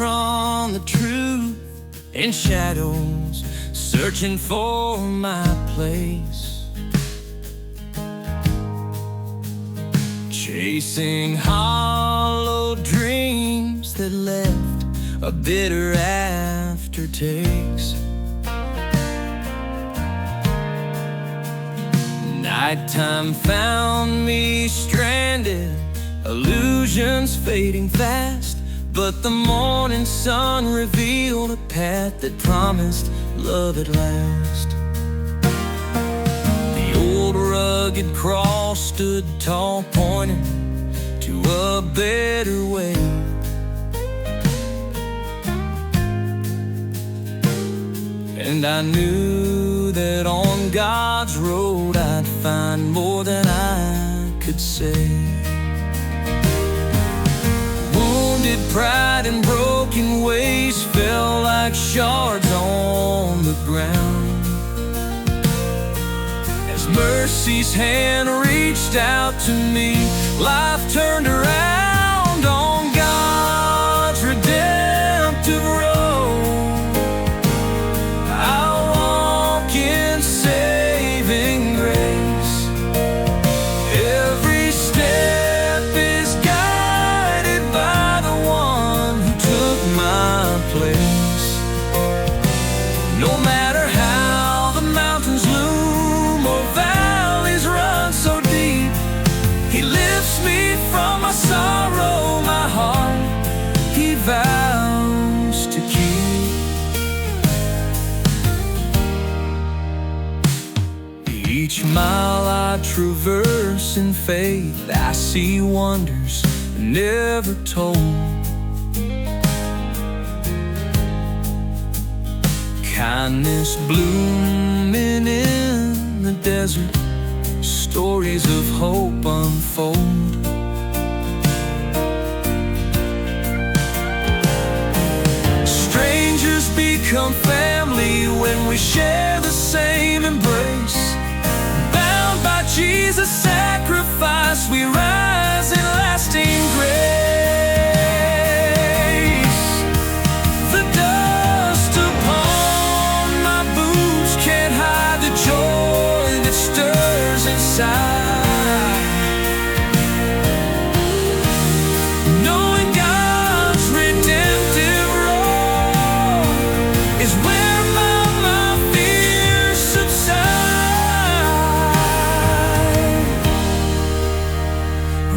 from the truth in shadows, searching for my place, chasing hollow dreams that left a bitter aftertaste. Nighttime found me stranded, illusions fading fast, but the morning sun revealed a path that promised love at last. The old rugged cross stood tall, pointing to a better way. And I knew that on God's road I'd find more than I could say. Wounded pride and broken ways fell like shards on the ground, as mercy's hand reached out to me. Life turned around on God's redemptive road. No matter how the mountains loom or valleys run so deep, He lifts me from my sorrow, my heart He vows to keep. Each mile I traverse in faith, I see wonders never told. Kindness blooming in the desert, stories of hope unfold. Strangers become family when we share the same embrace. Bound by Jesus' sacrifice, we rise in lasting grace. Knowing God's redemptive road is where my fears subside.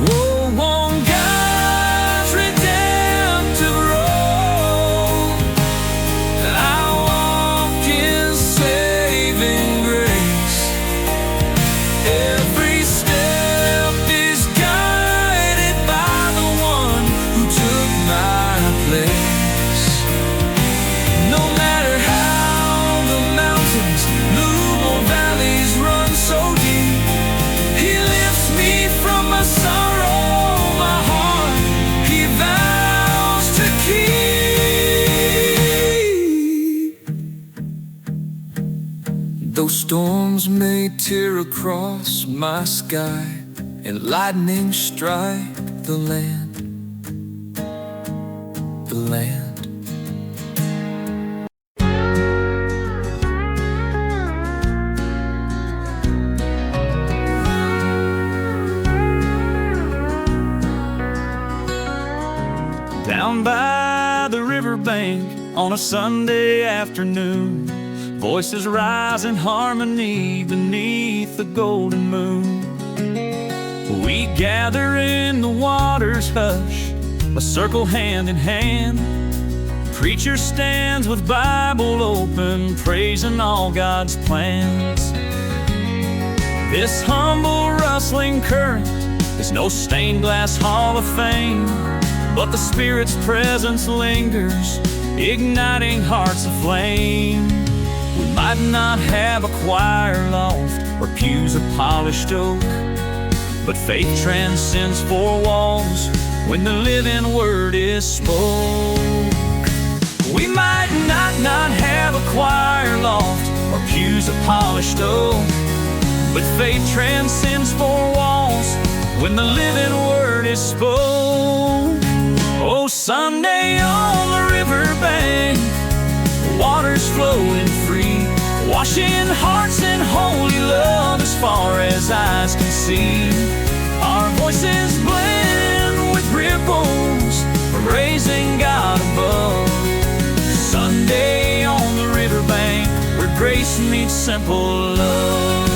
Oh, on God's redemptive road I walk in saving grace. Every step is guided by the one who took my place. No matter how the mountains loom or valleys run so deep, He lifts me from my sorrow, my heart He vows to keep. Though storms may tear across my sky and lightning strike the land, the land. Down by the riverbank on a Sunday afternoon, voices rise in harmony beneath the golden moon. We gather in the water's hush, a circle hand in hand. Preacher stands with Bible open, praising all God's plans. This humble rustling current is no stained glass hall of fame, but the Spirit's presence lingers, igniting hearts aflame. We might not have a choir loft or pews of polished oak, but faith transcends four walls when the living word is spoke. We might not have a choir loft or pews of polished oak, but faith transcends four walls when the living word is spoke. Oh, Sunday on the riverbank, waters flowing free, washing hearts in holy love as far as eyes can see. Our voices blend with ripples, praising God above. Sunday on the riverbank, where grace meets simple love.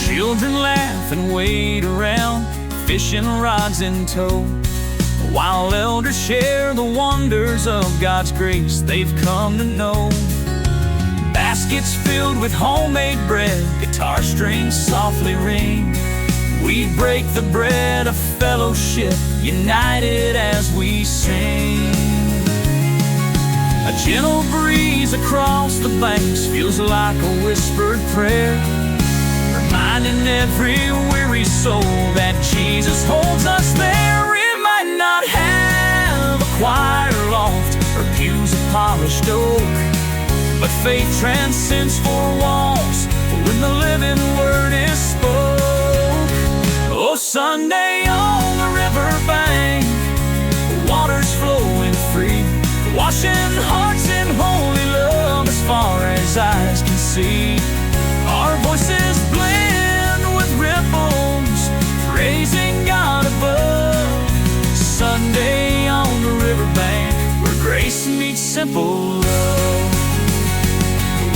Children laugh and wait around, fishing rods in tow, while elders share the wonders of God's grace they've come to know. Baskets filled with homemade bread, guitar strings softly ring. We break the bread of fellowship, united as we sing. A gentle breeze across the banks feels like a whispered prayer, reminding every weary soul that Jesus holds us there. It might not have a choir loft or pews of polished oak, but faith transcends four walls when the living word is spoke. Oh, Sunday on the riverbank, waters flowing free, washing hearts in holy love as far as eyes can see. Our voices blend with ripples, praising God above. Sunday on the riverbank, where grace meets simple love.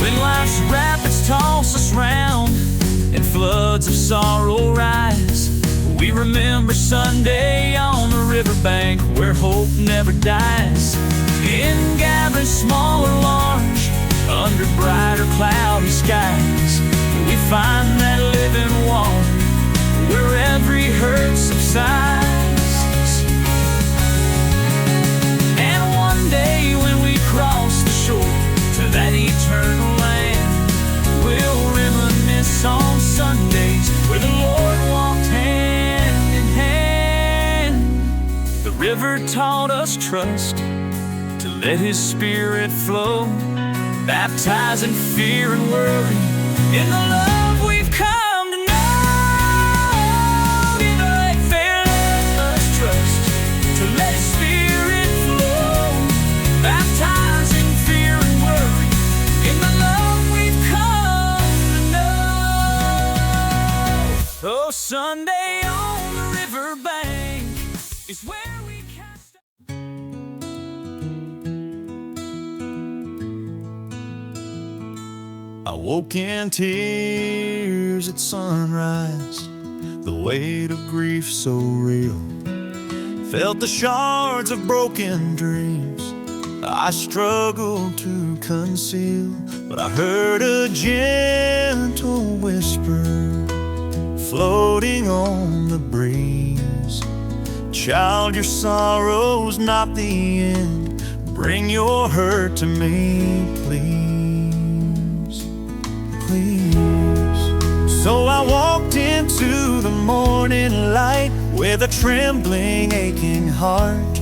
When life's rapids toss us round and floods of sorrow rise, we remember Sunday on the riverbank, where hope never dies. In gatherings small or large, under bright or cloudy skies, we find that living water where every hurt subsides. And one day when we cross the shore to that eternal land, we'll reminisce on Sundays where the Lord walked hand in hand. The river taught us trust, to let His Spirit flow, baptizing fear and worry in the love we've come to know. In the right fair, let us trust, to let His Spirit flow, baptizing fear and worry in the love we've come to know. Oh, Sunday on the riverbank is where we cast. I woke in tears at sunrise, the weight of grief so real. Felt the shards of broken dreams I struggled to conceal. But I heard a gentle whisper floating on the breeze. Child, your sorrow's not the end. Bring your hurt to me, please. So I walked into the morning light with a trembling, aching heart,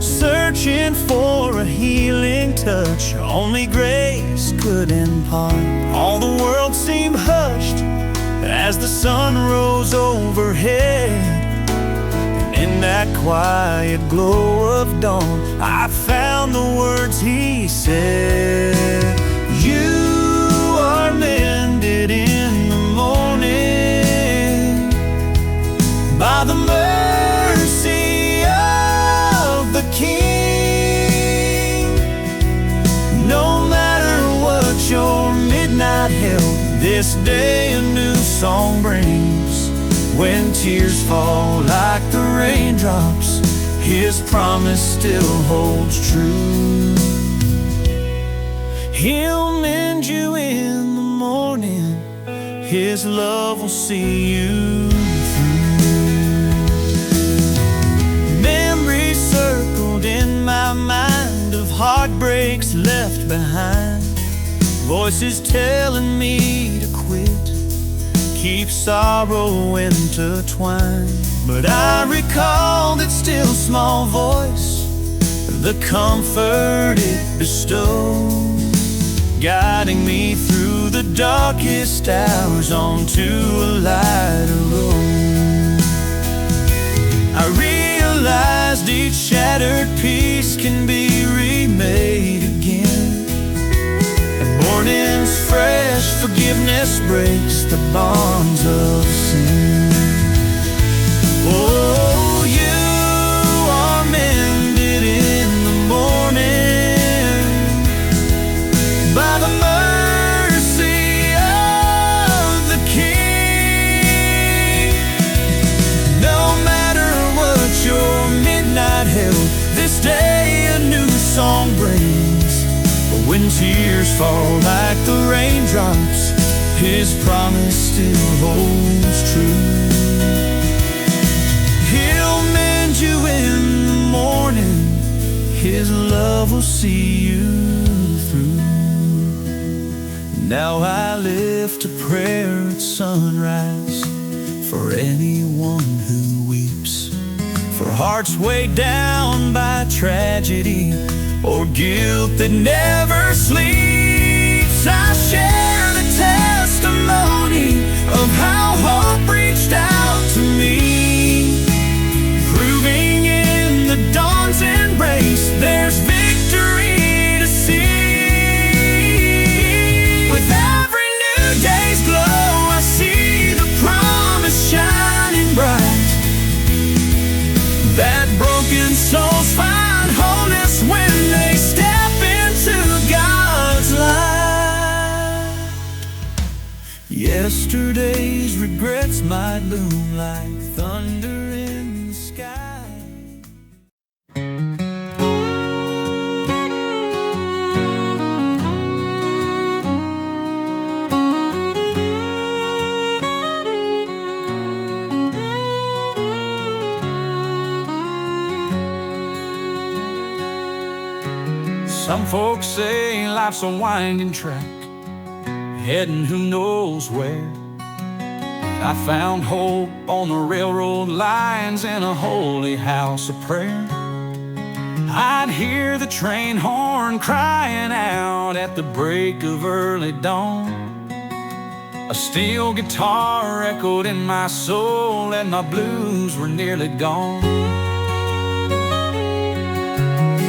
searching for a healing touch only grace could impart. All the world seemed hushed as the sun rose overhead, and in that quiet glow of dawn I found the words He said. You are mended in the morning by the mercy of the King. No matter what your midnight held, this day a new song brings. When tears fall like the raindrops, His promise still holds true. He'll mend you in the morning, His love will see you through. Memories circled in my mind of heartbreaks left behind, voices telling me to quit, keep sorrow intertwined. But I recall that still small voice, the comfort it bestows, guiding me through the darkest hours onto a lighter road. I realized each shattered piece can be remade again. And mornings fresh, forgiveness breaks the bonds of sin. Oh, you are mended in the morning by the mercy of the King. No matter what your midnight held, this day a new song brings. But when tears fall like the raindrops, His promise still holds true. He'll mend you in the morning, His love will see you through. Now I lift a prayer at sunrise for anyone who weeps, for hearts weighed down by tragedy or guilt that never sleeps. I share the testimony of how hope reached out to me, proving in the dawn's embrace there's victory to see. With every new day's glow, I see the promise shining bright, that broken souls find wholeness when they step into God's light. Yesterday's regrets might loom like thunder in the sky. Some folks say life's a winding track, heading who knows where. I found hope on the railroad lines in a holy house of prayer. I'd hear the train horn crying out at the break of early dawn. A steel guitar echoed in my soul and my blues were nearly gone.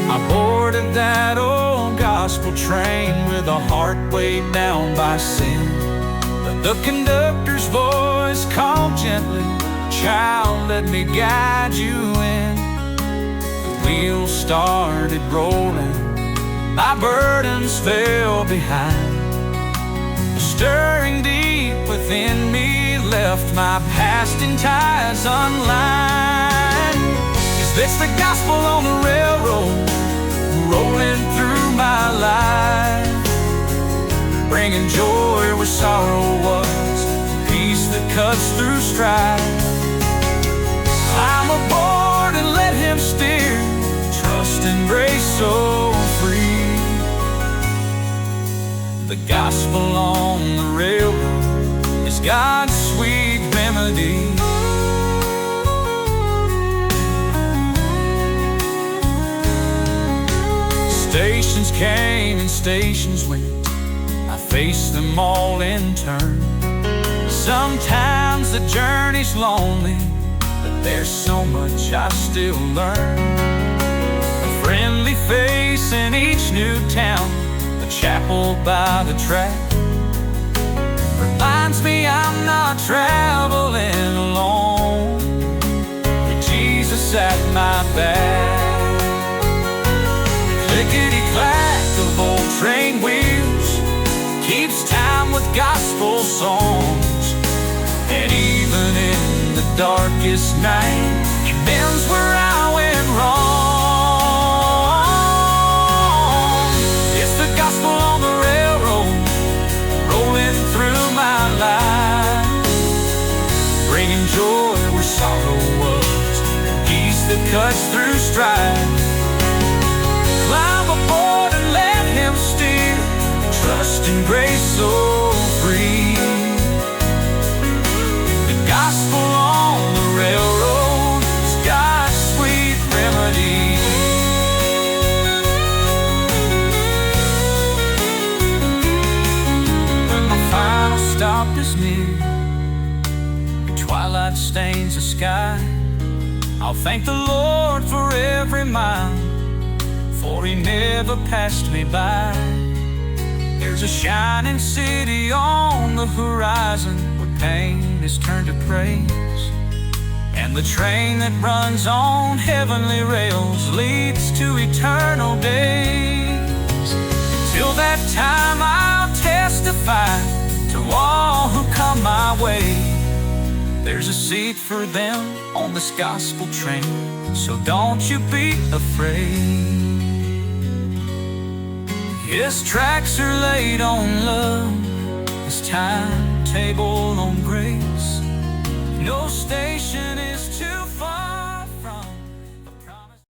I boarded that old gospel train with a heart weighed down by sin. But the conductor's voice called gently, "Child, let me guide you in." The wheels started rolling, my burdens fell behind. A stirring deep within me left my past in ties unlined. Is this the gospel on the railroad, rolling through my life, bringing joy where sorrow was, peace that cuts through strife? I'm aboard and let Him steer, trust and grace so free. The gospel on the railroad is God's sweet remedy. Stations came and stations went, I faced them all in turn. Sometimes the journey's lonely, but there's so much I still learn. A friendly face in each new town, a chapel by the track, reminds me I'm not traveling alone, with Jesus at my back. Clickety-clack of old train wheels keeps time with gospel songs, and even in the darkest night, He mends where I went wrong. It's the gospel on the railroad, rolling through my life, bringing joy where sorrow was, peace that cuts through strife. Climb aboard and let Him steer, trust and grace so free. The gospel on the railroad is God's sweet remedy. When my final stop is near, the twilight stains the sky, I I'll thank the Lord for every mile, for He never passed me by. There's a shining city on the horizon where pain is turned to praise, and the train that runs on heavenly rails leads to eternal days. Till that time I'll testify to all who come my way. There's a seat for them on this gospel train, so don't you be afraid. His tracks are laid on love, His timetable on grace. No station